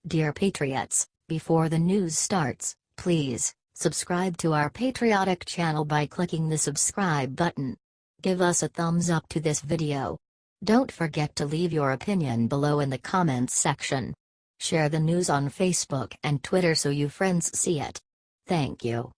Dear Patriots, before the news starts, please subscribe to our patriotic channel by clicking the subscribe button. Give us a thumbs up to this video. Don't forget to leave your opinion below in the comments section. Share the news on Facebook and Twitter so your friends see it. Thank you.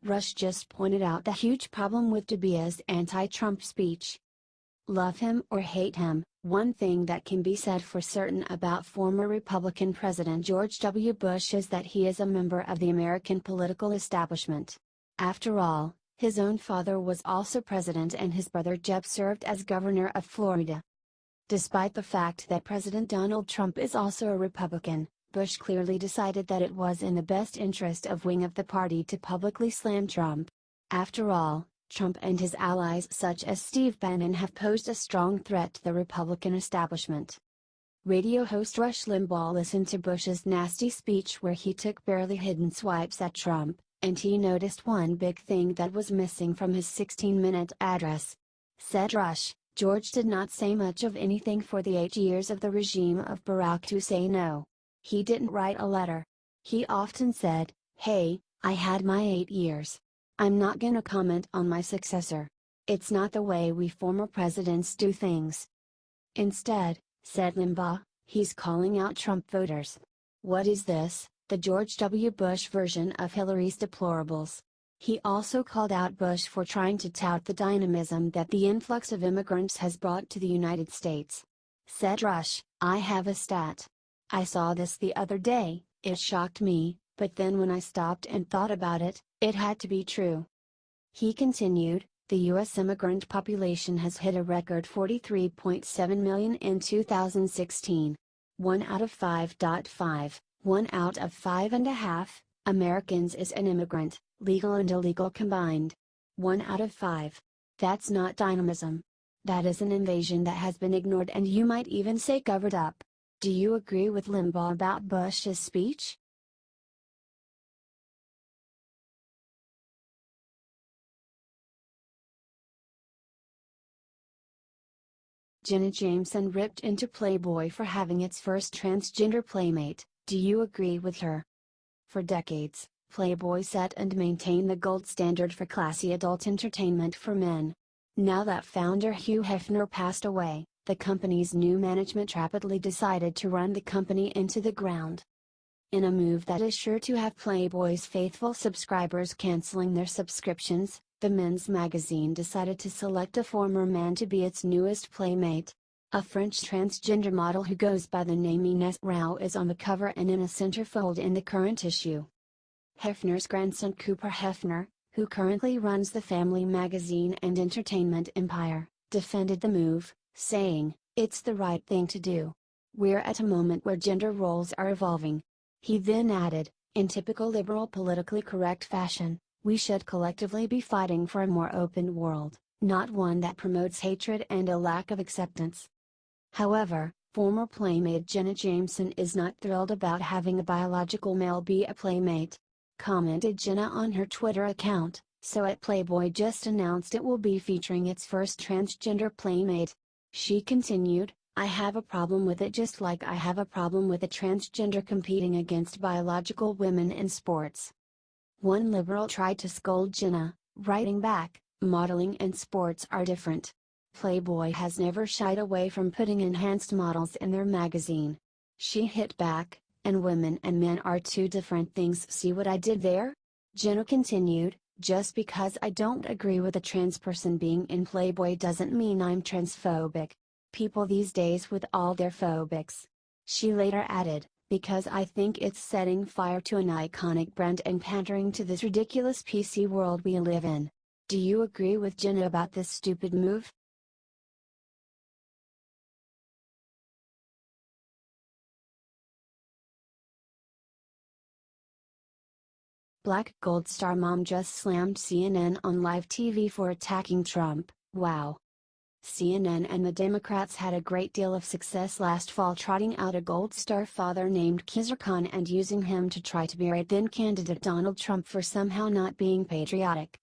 Rush just pointed out the huge problem with Dubya's anti-Trump speech. Love him or hate him, one thing that can be said for certain about former Republican President George W. Bush is that he is a member of the American political establishment. After all, his own father was also president and his brother Jeb served as governor of Florida. Despite the fact that President Donald Trump is also a Republican, Bush clearly decided that it was in the best interest of wing of the party to publicly slam Trump. After all, Trump and his allies such as Steve Bannon have posed a strong threat to the Republican establishment. Radio host Rush Limbaugh listened to Bush's nasty speech where he took barely hidden swipes at Trump, and he noticed one big thing that was missing from his 16-minute address. Said Rush, George did not say much of anything for the 8 years of the regime of Barack Hussein O. He didn't write a letter. He often said, "Hey, I had my 8 years. I'm not gonna comment on my successor. It's not the way we former presidents do things." Instead, said Limbaugh, he's calling out Trump voters. What is this, the George W. Bush version of Hillary's deplorables? He also called out Bush for trying to tout the dynamism that the influx of immigrants has brought to the United States. Said Rush, I have a stat. I saw this the other day, it shocked me, but then when I stopped and thought about it, it had to be true. He continued, the U.S. immigrant population has hit a record 43.7 million in 2016. 1 out of 5.5, 1 out of 5.5, Americans is an immigrant, legal and illegal combined. 1 out of 5. That's not dynamism. That is an invasion that has been ignored and you might even say covered up. Do you agree with Limbaugh about Bush's speech? Jenna Jameson ripped into Playboy for having its first transgender playmate. Do you agree with her? For decades, Playboy set and maintained the gold standard for classy adult entertainment for men. Now that founder Hugh Hefner passed away, the company's new management rapidly decided to run the company into the ground. In a move that is sure to have Playboy's faithful subscribers canceling their subscriptions, the men's magazine decided to select a former man to be its newest playmate. A French transgender model who goes by the name Ines Rao is on the cover and in a centerfold in the current issue. Hefner's grandson Cooper Hefner, who currently runs the family magazine and entertainment empire, defended the move, saying, "It's the right thing to do. We're at a moment where gender roles are evolving." He then added, in typical liberal politically correct fashion, "We should collectively be fighting for a more open world, not one that promotes hatred and a lack of acceptance." However, former playmate Jenna Jameson is not thrilled about having a biological male be a playmate. Commented Jenna on her Twitter account, "So at Playboy just announced it will be featuring its first transgender playmate." She continued, "I have a problem with it just like I have a problem with a transgender competing against biological women in sports." One liberal tried to scold Jenna, writing back, "Modeling and sports are different. Playboy has never shied away from putting enhanced models in their magazine." She hit back, "And women and men are two different things. See what I did there?" Jenna continued, "Just because I don't agree with a trans person being in Playboy doesn't mean I'm transphobic. People these days with all their phobics." She later added, "Because I think it's setting fire to an iconic brand and pandering to this ridiculous PC world we live in." Do you agree with Jenna about this stupid move? Black Gold star mom just slammed CNN on live TV for attacking Trump. Wow. CNN and the Democrats had a great deal of success last fall trotting out a Gold Star father named Khizr Khan and using him to try to berate then candidate Donald Trump for somehow not being patriotic.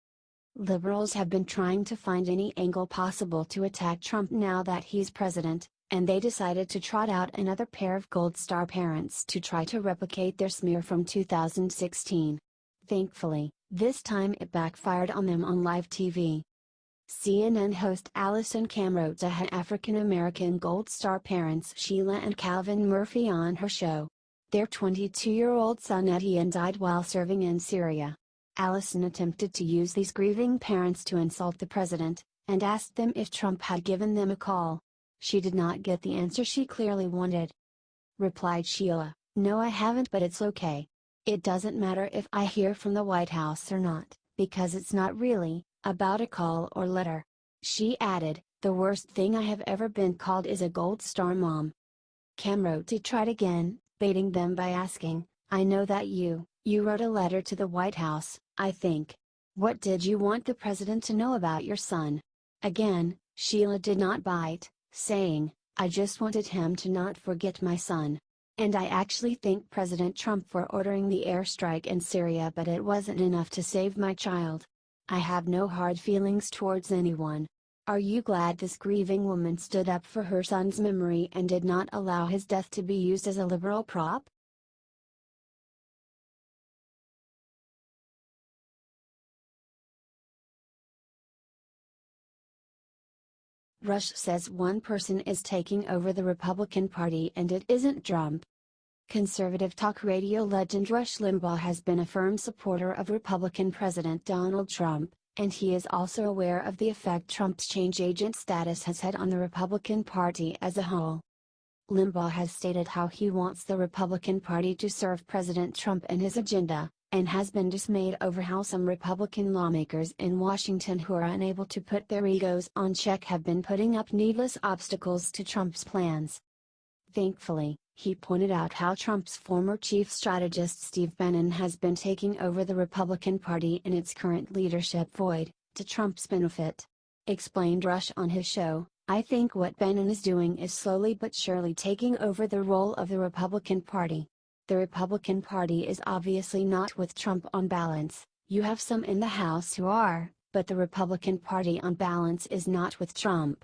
Liberals have been trying to find any angle possible to attack Trump now that he's president, And they decided to trot out another pair of Gold Star parents to try to replicate their smear from 2016. Thankfully, this time it backfired on them on live TV. CNN host Alison Camrota had African-American Gold Star parents Sheila and Calvin Murphy on her show. Their 22-year-old son Etienne died while serving in Syria. Alison attempted to use these grieving parents to insult the president, and asked them if Trump had given them a call. She did not get the answer she clearly wanted. Replied Sheila, "No, I haven't, but it's okay. It doesn't matter if I hear from the White House or not, because it's not really about a call or letter." She added, "The worst thing I have ever been called is a Gold Star mom." Camroti tried again, baiting them by asking, "I know that you wrote a letter to the White House, I think. What did you want the president to know about your son?" Again, Sheila did not bite, saying, "I just wanted him to not forget my son. And I actually thank President Trump for ordering the airstrike in Syria, but it wasn't enough to save my child. I have no hard feelings towards anyone." Are you glad this grieving woman stood up for her son's memory and did not allow his death to be used as a liberal prop? Rush says one person is taking over the Republican Party and it isn't Trump. Conservative talk radio legend Rush Limbaugh has been a firm supporter of Republican President Donald Trump, and he is also aware of the effect Trump's change agent status has had on the Republican Party as a whole. Limbaugh has stated how he wants the Republican Party to serve President Trump and his agenda, and has been dismayed over how some Republican lawmakers in Washington who are unable to put their egos on check have been putting up needless obstacles to Trump's plans. Thankfully, he pointed out how Trump's former chief strategist Steve Bannon has been taking over the Republican Party in its current leadership void, to Trump's benefit. Explained Rush on his show, "I think what Bannon is doing is slowly but surely taking over the role of the Republican Party. The Republican Party is obviously not with Trump on balance, you have some in the House who are, but the Republican Party on balance is not with Trump."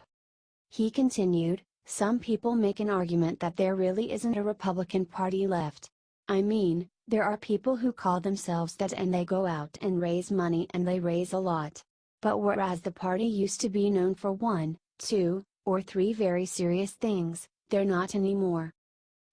He continued, "Some people make an argument that there really isn't a Republican Party left. I mean, there are people who call themselves that and they go out and raise money and they raise a lot. But whereas the party used to be known for one, two, or three very serious things, they're not anymore."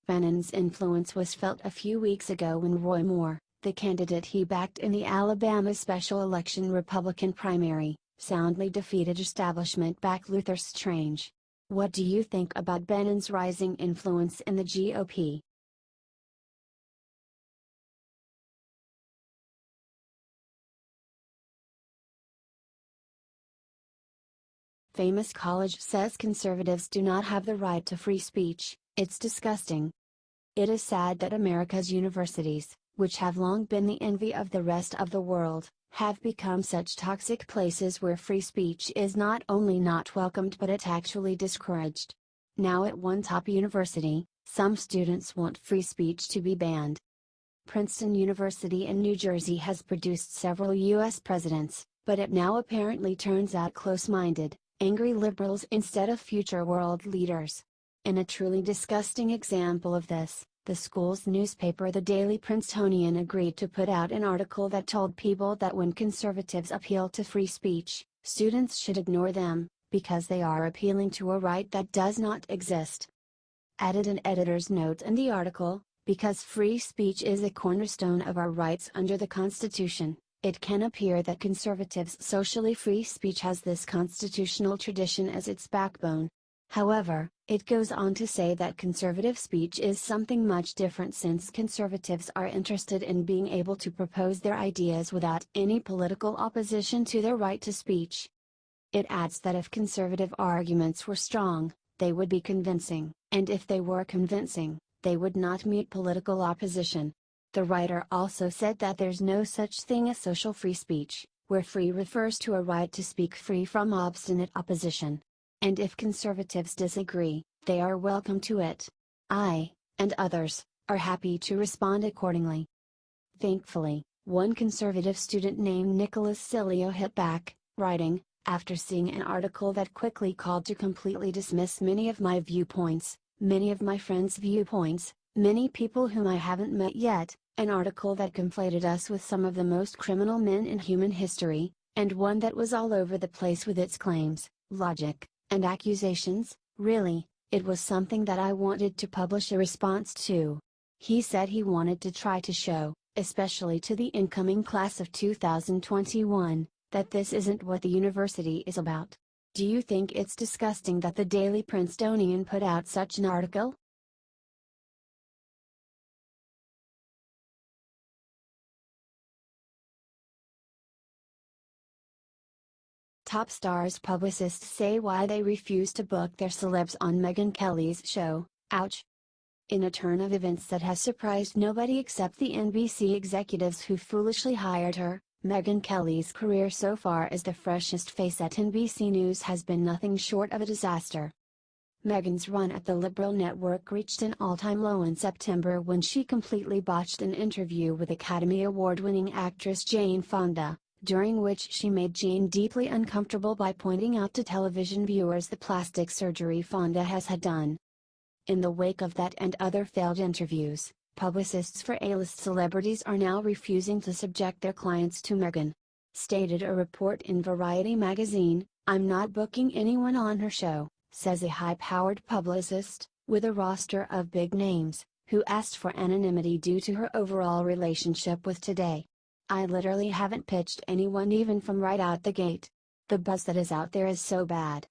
Bannon's influence was felt a few weeks ago when Roy Moore, the candidate he backed in the Alabama special election Republican primary, soundly defeated establishment-backed Luther Strange. What do you think about Bannon's rising influence in the GOP? Famous college says conservatives do not have the right to free speech, "It's disgusting." It is sad that America's universities, which have long been the envy of the rest of the world, have become such toxic places where free speech is not only not welcomed but it's actually discouraged. Now at one top university, some students want free speech to be banned. Princeton University in New Jersey has produced several U.S. presidents, but it now apparently turns out close-minded, angry liberals instead of future world leaders. In a truly disgusting example of this, the school's newspaper The Daily Princetonian agreed to put out an article that told people that when conservatives appeal to free speech, students should ignore them, because they are appealing to a right that does not exist. Added an editor's note in the article, because free speech is a cornerstone of our rights under the Constitution, it can appear that conservatives' socially free speech has this constitutional tradition as its backbone. However, it goes on to say that conservative speech is something much different since conservatives are interested in being able to propose their ideas without any political opposition to their right to speech. It adds that if conservative arguments were strong, they would be convincing, and if they were convincing, they would not meet political opposition. The writer also said that there's no such thing as social free speech, where free refers to a right to speak free from obstinate opposition. And if conservatives disagree, they are welcome to it. I, and others, are happy to respond accordingly. Thankfully, one conservative student named Nicholas Cilio hit back, writing, After seeing an article that quickly called to completely dismiss many of my viewpoints, many of my friends' viewpoints, many people whom I haven't met yet, an article that conflated us with some of the most criminal men in human history, and one that was all over the place with its claims, logic, and accusations, really, it was something that I wanted to publish a response to. He said he wanted to try to show, especially to the incoming class of 2021, that this isn't what the university is about. Do you think it's disgusting that the Daily Princetonian put out such an article? Top stars' publicists say why they refuse to book their celebs on Megyn Kelly's show. Ouch. In a turn of events that has surprised nobody except the NBC executives who foolishly hired her, Megyn Kelly's career so far as the freshest face at NBC News has been nothing short of a disaster. Megyn's run at the liberal network reached an all-time low in September when she completely botched an interview with Academy Award-winning actress Jane Fonda, during which she made Jane deeply uncomfortable by pointing out to television viewers the plastic surgery Fonda has had done. In the wake of that and other failed interviews, publicists for A-list celebrities are now refusing to subject their clients to Megyn. Stated a report in Variety magazine, "I'm not booking anyone on her show," says a high-powered publicist, with a roster of big names, who asked for anonymity due to her overall relationship with Today. "I literally haven't pitched anyone even from right out the gate. The buzz that is out there is so bad."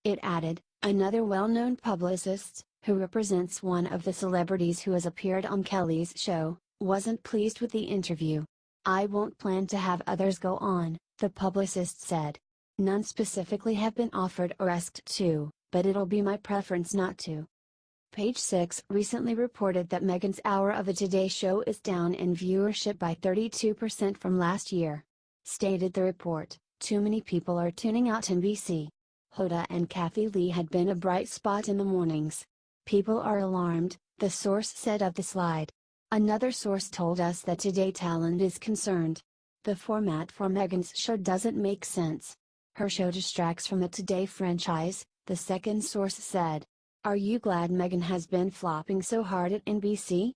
It added, another well-known publicist, who represents one of the celebrities who has appeared on Kelly's show, wasn't pleased with the interview. "I won't plan to have others go on," the publicist said. "None specifically have been offered or asked to, but it'll be my preference not to." Page 6 recently reported that Megyn's hour of a Today show is down in viewership by 32% from last year. Stated the report, "Too many people are tuning out NBC. Hoda and Kathy Lee had been a bright spot in the mornings. People are alarmed," the source said of the slide. Another source told us that Today talent is concerned. "The format for Megyn's show doesn't make sense. Her show distracts from the Today franchise," the second source said. "Are you glad Megyn has been flopping so hard at NBC?